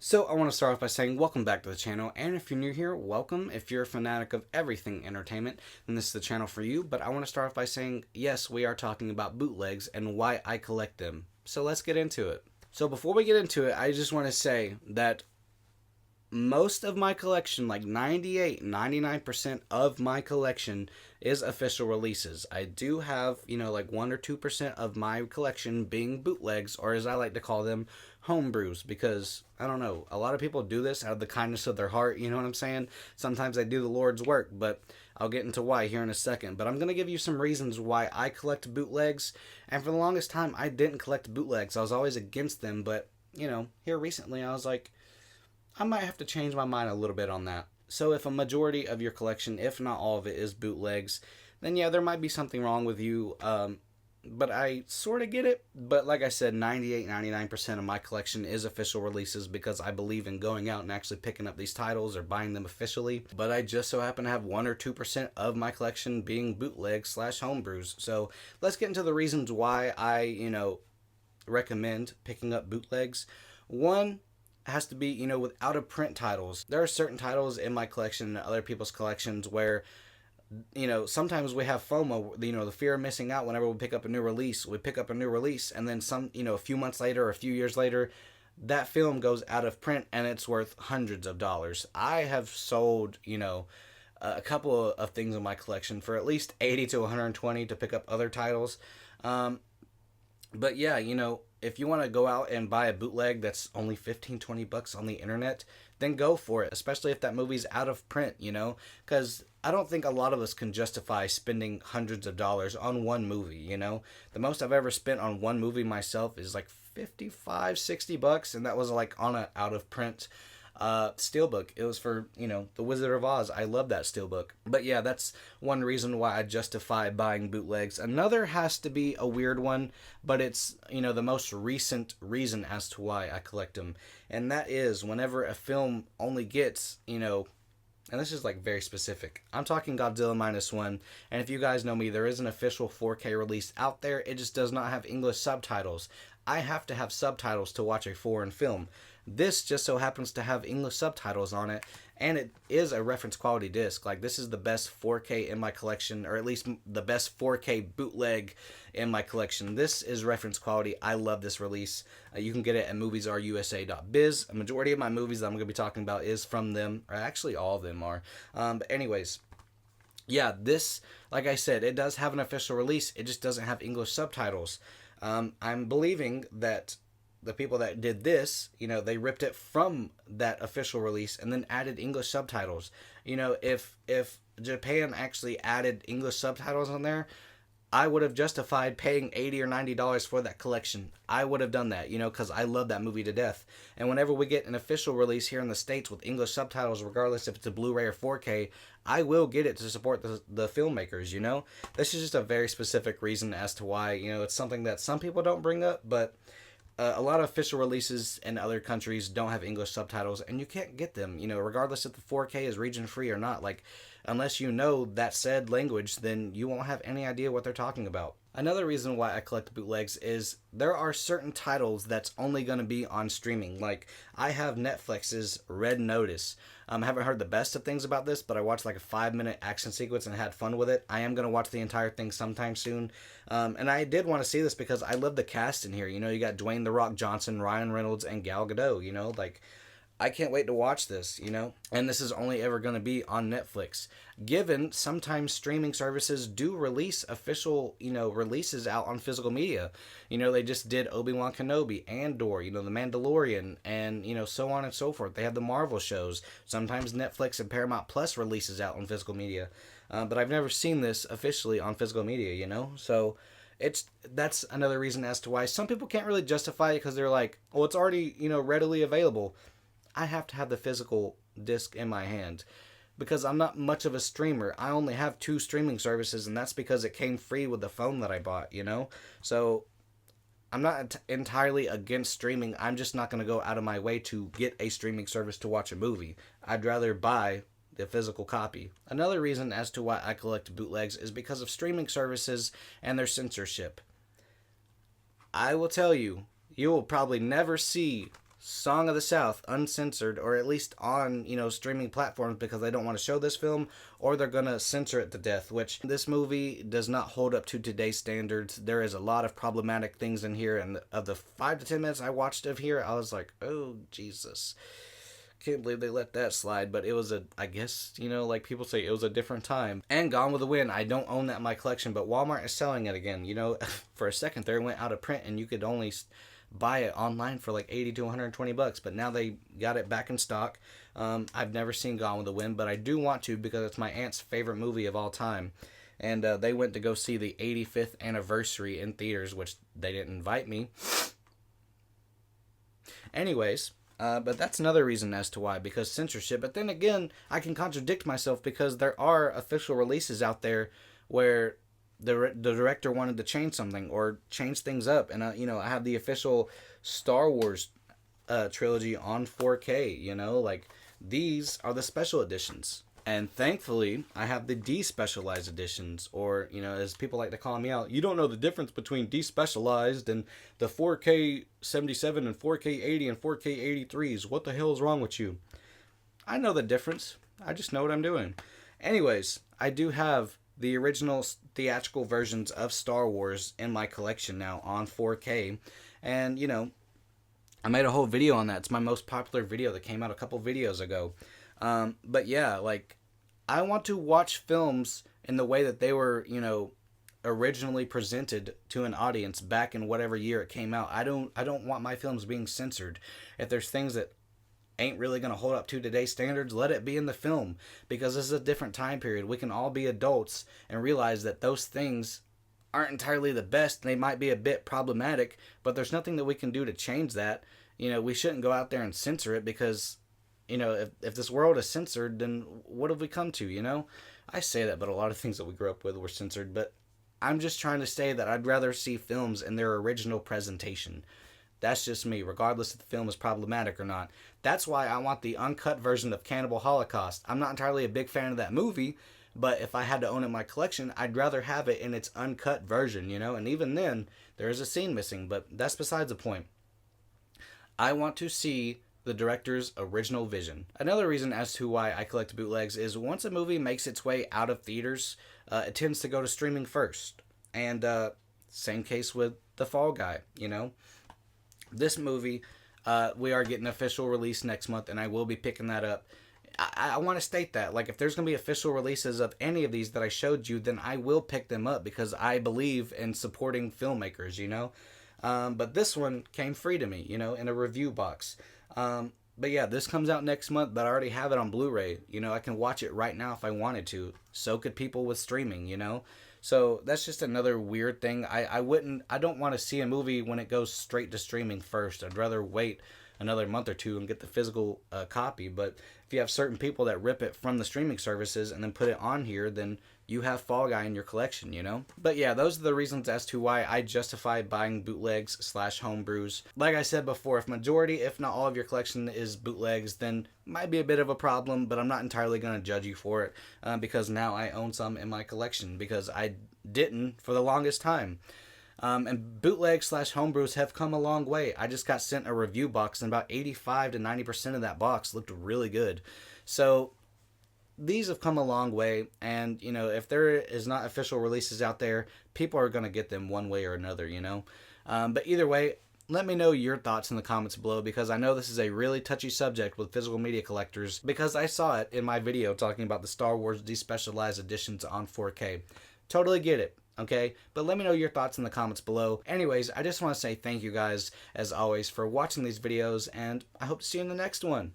So I want to start off by saying welcome back to the channel, and if you're new here, welcome. If you're a fanatic of everything entertainment, then this is the channel for you. But I want to start off by saying, yes, we are talking about bootlegs and why I collect them. So let's get into it. So before we get into it, I just want to say that most of my collection, like 99% of my collection is official releases. I do have, like 1 or 2% of my collection being bootlegs, or as I like to call them, homebrews, because I don't know, a lot of people do this out of the kindness of their heart, you know what I'm saying? Sometimes they do the Lord's work, but I'll get into why here in a second. But I'm going to give you some reasons why I collect bootlegs, and for the longest time I didn't collect bootlegs. I was always against them, but here recently I was like, I might have to change my mind a little bit on that. So if a majority of your collection, if not all of it, is bootlegs, then yeah, there might be something wrong with you. But I sort of get it. But like I said, 99% of my collection is official releases because I believe in going out and actually picking up these titles or buying them officially. But I just so happen to have 1 or 2% of my collection being bootlegs / homebrews. So let's get into the reasons why I, recommend picking up bootlegs. One, has to be, with out of print titles. There are certain titles in my collection and other people's collections where, sometimes we have FOMO, the fear of missing out whenever we pick up a new release. We pick up a new release and then a few months later or a few years later, that film goes out of print and it's worth hundreds of dollars. I have sold, a couple of things in my collection for at least 80 to 120 to pick up other titles. But yeah, if you want to go out and buy a bootleg that's only 15-20 bucks on the internet, then go for it, especially if that movie's out of print, because I don't think a lot of us can justify spending hundreds of dollars on one movie. The most I've ever spent on one movie myself is like 55, 60 bucks, and that was like on a out of print steelbook. It was for, The Wizard of Oz. I love that steelbook. But yeah, that's one reason why I justify buying bootlegs. Another has to be a weird one, but it's, the most recent reason as to why I collect them. And that is whenever a film only gets, and this is like very specific. I'm talking Godzilla -1, and if you guys know me, there is an official 4K release out there. It just does not have English subtitles. I have to have subtitles to watch a foreign film. This just so happens to have English subtitles on it, and it is a reference quality disc. Like, this is the best 4K in my collection, or at least the best 4K bootleg in my collection. This is reference quality. I love this release. You can get it at moviesarusa.biz. A majority of my movies that I'm going to be talking about is from them, or actually all of them are. But anyways, yeah, this, like I said, it does have an official release. It just doesn't have English subtitles. I'm believing that the people that did this, they ripped it from that official release and then added English subtitles. If Japan actually added English subtitles on there, I would have justified paying $80 or $90 for that collection. I would have done that, because I love that movie to death. And whenever we get an official release here in the States with English subtitles, regardless if it's a Blu-ray or 4K, I will get it to support the filmmakers, This is just a very specific reason as to why, it's something that some people don't bring up, but a lot of official releases in other countries don't have English subtitles, and you can't get them, regardless if the 4K is region free or not. Like, unless you know that said language, then you won't have any idea what they're talking about. Another reason why I collect bootlegs is there are certain titles that's only going to be on streaming. Like, I have Netflix's Red Notice. I haven't heard the best of things about this, but I watched like a 5-minute action sequence and had fun with it. I am going to watch the entire thing sometime soon. And I did want to see this because I love the cast in here. You got Dwayne "The Rock" Johnson, Ryan Reynolds, and Gal Gadot, like, I can't wait to watch this, and this is only ever going to be on Netflix. Given sometimes streaming services do release official, releases out on physical media. They just did Obi-Wan Kenobi, Andor, The Mandalorian, and, so on and so forth. They have the Marvel shows. Sometimes Netflix and Paramount Plus releases out on physical media. But I've never seen this officially on physical media, So that's another reason as to why some people can't really justify it, because they're like, well, it's already, readily available. I have to have the physical disc in my hand because I'm not much of a streamer. I only have 2 streaming services, and that's because it came free with the phone that I bought, So I'm not entirely against streaming. I'm just not going to go out of my way to get a streaming service to watch a movie. I'd rather buy the physical copy. Another reason as to why I collect bootlegs is because of streaming services and their censorship. I will tell you, you will probably never see Song of the South, uncensored, or at least on, streaming platforms because they don't want to show this film, or they're going to censor it to death, which this movie does not hold up to today's standards. There is a lot of problematic things in here, and of the 5 to 10 minutes I watched of here, I was like, oh, Jesus. Can't believe they let that slide, but it was I guess, like people say, it was a different time. And Gone with the Wind, I don't own that in my collection, but Walmart is selling it again. For a second there, it went out of print, and you could only buy it online for like 80 to 120 bucks, but now they got it back in stock. I've never seen Gone with the Wind, but I do want to because it's my aunt's favorite movie of all time. And they went to go see the 85th anniversary in theaters, which they didn't invite me. Anyways, but that's another reason as to why, because censorship. But then again, I can contradict myself because there are official releases out there where the director wanted to change something or change things up. And, I have the official Star Wars trilogy on 4K, like these are the special editions. And thankfully, I have the despecialized editions, or, as people like to call me out, you don't know the difference between despecialized and the 4K 77 and 4K 80 and 4K 83s. What the hell is wrong with you? I know the difference. I just know what I'm doing. Anyways, I do have the original theatrical versions of Star Wars in my collection now on 4K. And, I made a whole video on that. It's my most popular video that came out a couple videos ago. But yeah, like, I want to watch films in the way that they were, originally presented to an audience back in whatever year it came out. I don't want my films being censored. If there's things that ain't really going to hold up to today's standards, let it be in the film, because this is a different time period. We can all be adults and realize that those things aren't entirely the best. They might be a bit problematic, but there's nothing that we can do to change that. We shouldn't go out there and censor it because, if this world is censored, then what have we come to, I say that, but a lot of things that we grew up with were censored, but I'm just trying to say that I'd rather see films in their original presentation. That's just me, regardless if the film is problematic or not. That's why I want the uncut version of Cannibal Holocaust. I'm not entirely a big fan of that movie, but if I had to own it in my collection, I'd rather have it in its uncut version, and even then, there is a scene missing, but that's besides the point. I want to see the director's original vision. Another reason as to why I collect bootlegs is once a movie makes its way out of theaters, it tends to go to streaming first. And same case with The Fall Guy, This movie, we are getting official release next month, and I will be picking that up. I want to state that, like, if there's going to be official releases of any of these that I showed you, then I will pick them up because I believe in supporting filmmakers, But this one came free to me, in a review box. But yeah, this comes out next month, but I already have it on Blu-ray. I can watch it right now if I wanted to. So could people with streaming, So that's just another weird thing. I don't want to see a movie when it goes straight to streaming first. I'd rather wait another month or two and get the physical copy. But if you have certain people that rip it from the streaming services and then put it on here, then you have Fall Guy in your collection, But yeah, those are the reasons as to why I justify buying bootlegs / homebrews. Like I said before, if majority, if not all of your collection is bootlegs, then might be a bit of a problem, but I'm not entirely going to judge you for it because now I own some in my collection because I didn't for the longest time. And bootlegs / homebrews have come a long way. I just got sent a review box, and about 85 to 90% of that box looked really good. So these have come a long way, and, if there is not official releases out there, people are going to get them one way or another, But either way, let me know your thoughts in the comments below, because I know this is a really touchy subject with physical media collectors, because I saw it in my video talking about the Star Wars despecialized editions on 4K. Totally get it. Okay, but let me know your thoughts in the comments below. Anyways, I just want to say thank you guys, as always, for watching these videos, and I hope to see you in the next one.